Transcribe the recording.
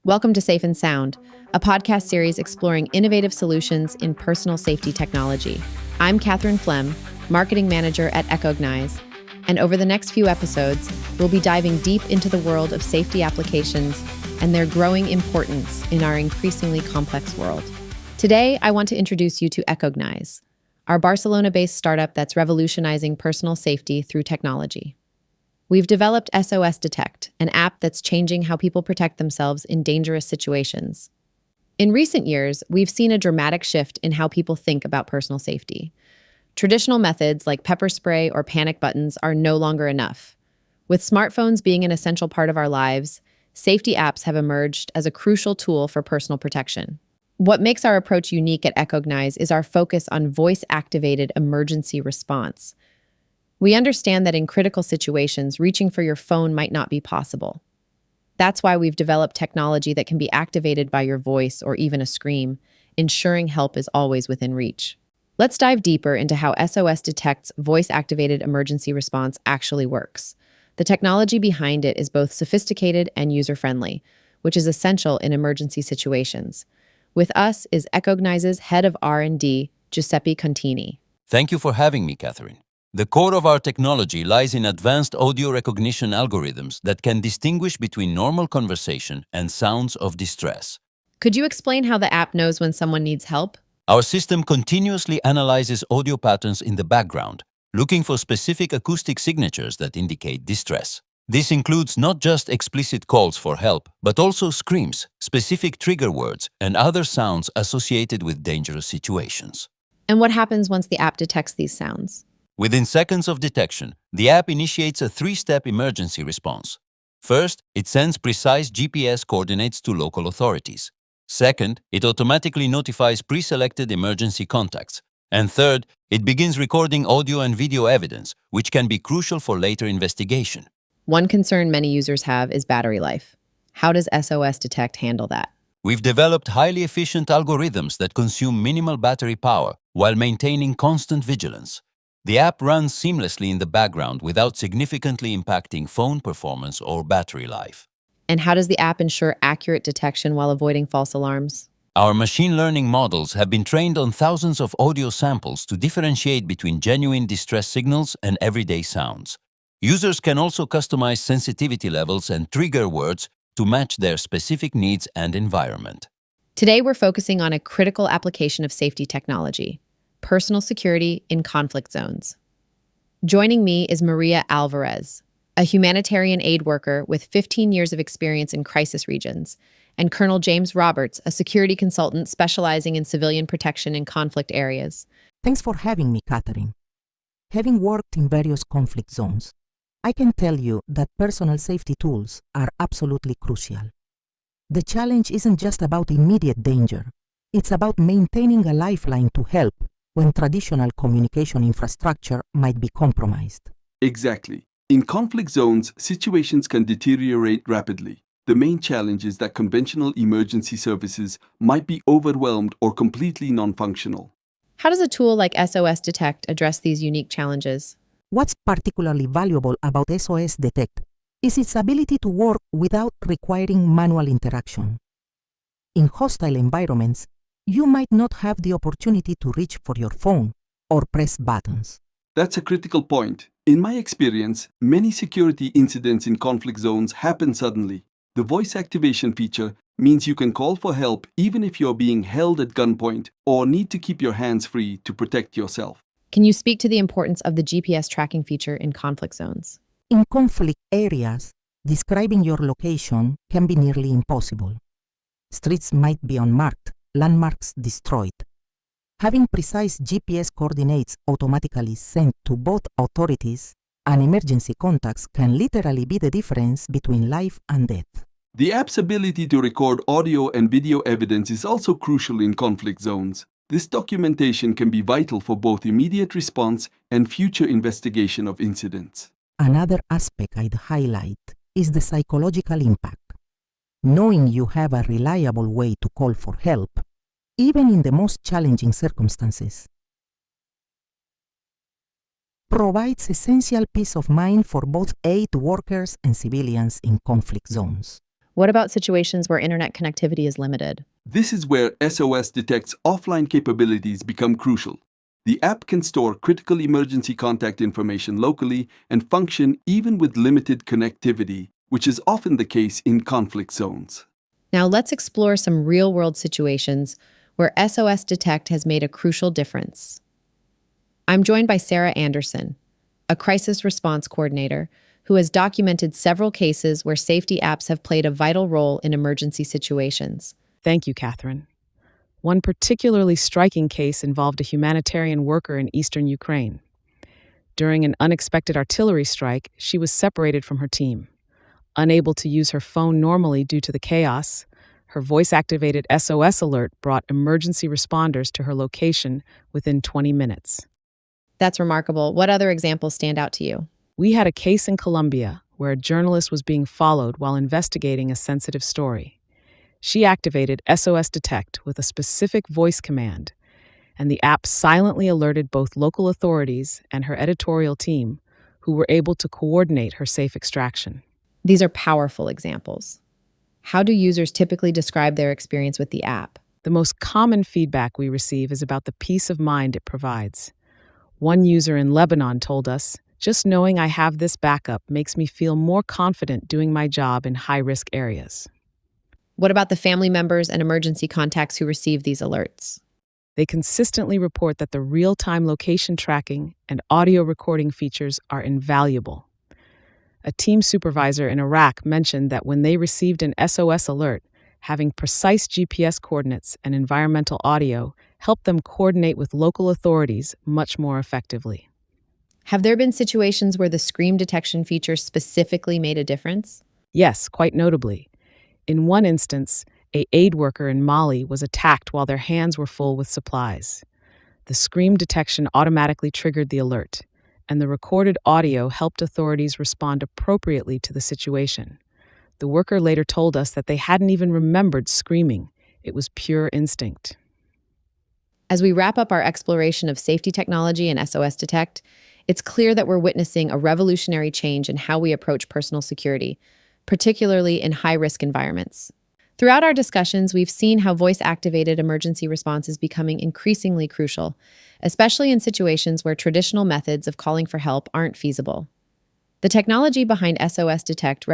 Welcome to Safe and Sound, a podcast series exploring innovative solutions in personal safety technology. I'm Katheryn Flem, marketing manager at Echognize, and over the next few episodes, we'll be diving deep into the world of safety applications and their growing importance in our increasingly complex world. Today, I want to introduce you to Echognize, our Barcelona-based startup that's revolutionizing personal safety through technology. We've developed SOS Detect, an app that's changing how people protect themselves in dangerous situations. In recent years, we've seen a dramatic shift in how people think about personal safety. Traditional methods like pepper spray or panic buttons are no longer enough. With smartphones being an essential part of our lives, safety apps have emerged as a crucial tool for personal protection. What makes our approach unique at Echognize is our focus on voice-activated emergency response. We understand that in critical situations, reaching for your phone might not be possible. That's why we've developed technology that can be activated by your voice or even a scream, ensuring help is always within reach. Let's dive deeper into how SOS Detect's voice-activated emergency response actually works. The technology behind it is both sophisticated and user-friendly, which is essential in emergency situations. With us is Echognize's head of R&D, Giuseppe Contini. Thank you for having me, Katheryn. The core of our technology lies in advanced audio recognition algorithms that can distinguish between normal conversation and sounds of distress. Could you explain how the app knows when someone needs help? Our system continuously analyzes audio patterns in the background, looking for specific acoustic signatures that indicate distress. This includes not just explicit calls for help, but also screams, specific trigger words, and other sounds associated with dangerous situations. And what happens once the app detects these sounds? Within seconds of detection, the app initiates a three-step emergency response. First, it sends precise GPS coordinates to local authorities. Second, it automatically notifies pre-selected emergency contacts. And third, it begins recording audio and video evidence, which can be crucial for later investigation. One concern many users have is battery life. How does SOS Detect handle that? We've developed highly efficient algorithms that consume minimal battery power while maintaining constant vigilance. The app runs seamlessly in the background without significantly impacting phone performance or battery life. And how does the app ensure accurate detection while avoiding false alarms? Our machine learning models have been trained on thousands of audio samples to differentiate between genuine distress signals and everyday sounds. Users can also customize sensitivity levels and trigger words to match their specific needs and environment. Today, we're focusing on a critical application of safety technology: personal security in conflict zones. Joining me is Maria Alvarez, a humanitarian aid worker with 15 years of experience in crisis regions, and Colonel James Roberts, a security consultant specializing in civilian protection in conflict areas. Thanks for having me, Katheryn. Having worked in various conflict zones, I can tell you that personal safety tools are absolutely crucial. The challenge isn't just about immediate danger. It's about maintaining a lifeline to help when traditional communication infrastructure might be compromised. Exactly. In conflict zones, situations can deteriorate rapidly. The main challenge is that conventional emergency services might be overwhelmed or completely non-functional. How does a tool like SOS Detect address these unique challenges? What's particularly valuable about SOS Detect is its ability to work without requiring manual interaction. In hostile environments, you might not have the opportunity to reach for your phone or press buttons. That's a critical point. In my experience, many security incidents in conflict zones happen suddenly. The voice activation feature means you can call for help even if you're being held at gunpoint or need to keep your hands free to protect yourself. Can you speak to the importance of the GPS tracking feature in conflict zones? In conflict areas, describing your location can be nearly impossible. Streets might be unmarked, landmarks destroyed. Having precise GPS coordinates automatically sent to both authorities and emergency contacts can literally be the difference between life and death. The app's ability to record audio and video evidence is also crucial in conflict zones. This documentation can be vital for both immediate response and future investigation of incidents. Another aspect I'd highlight is the psychological impact. Knowing you have a reliable way to call for help, even in the most challenging circumstances, provides essential peace of mind for both aid workers and civilians in conflict zones. What about situations where internet connectivity is limited? This is where SOS Detect's offline capabilities become crucial. The app can store critical emergency contact information locally and function even with limited connectivity, which is often the case in conflict zones. Now let's explore some real-world situations where SOS Detect has made a crucial difference. I'm joined by Sarah Andersson, a crisis response coordinator who has documented several cases where safety apps have played a vital role in emergency situations. Thank you, Katheryn. One particularly striking case involved a humanitarian worker in eastern Ukraine. During an unexpected artillery strike, she was separated from her team. Unable to use her phone normally due to the chaos, her voice-activated SOS alert brought emergency responders to her location within 20 minutes. That's remarkable. What other examples stand out to you? We had a case in Colombia where a journalist was being followed while investigating a sensitive story. She activated SOS Detect with a specific voice command, and the app silently alerted both local authorities and her editorial team, who were able to coordinate her safe extraction. These are powerful examples. How do users typically describe their experience with the app? The most common feedback we receive is about the peace of mind it provides. One user in Lebanon told us, "Just knowing I have this backup makes me feel more confident doing my job in high-risk areas." What about the family members and emergency contacts who receive these alerts? They consistently report that the real-time location tracking and audio recording features are invaluable. A team supervisor in Iraq mentioned that when they received an SOS alert, having precise GPS coordinates and environmental audio helped them coordinate with local authorities much more effectively. Have there been situations where the scream detection feature specifically made a difference? Yes, quite notably. In one instance, an aid worker in Mali was attacked while their hands were full with supplies. The scream detection automatically triggered the alert, and the recorded audio helped authorities respond appropriately to the situation. The worker later told us that they hadn't even remembered screaming. It was pure instinct. As we wrap up our exploration of safety technology and SOS Detect, it's clear that we're witnessing a revolutionary change in how we approach personal security, particularly in high-risk environments. Throughout our discussions, we've seen how voice-activated emergency response is becoming increasingly crucial, especially in situations where traditional methods of calling for help aren't feasible. The technology behind SOS Detect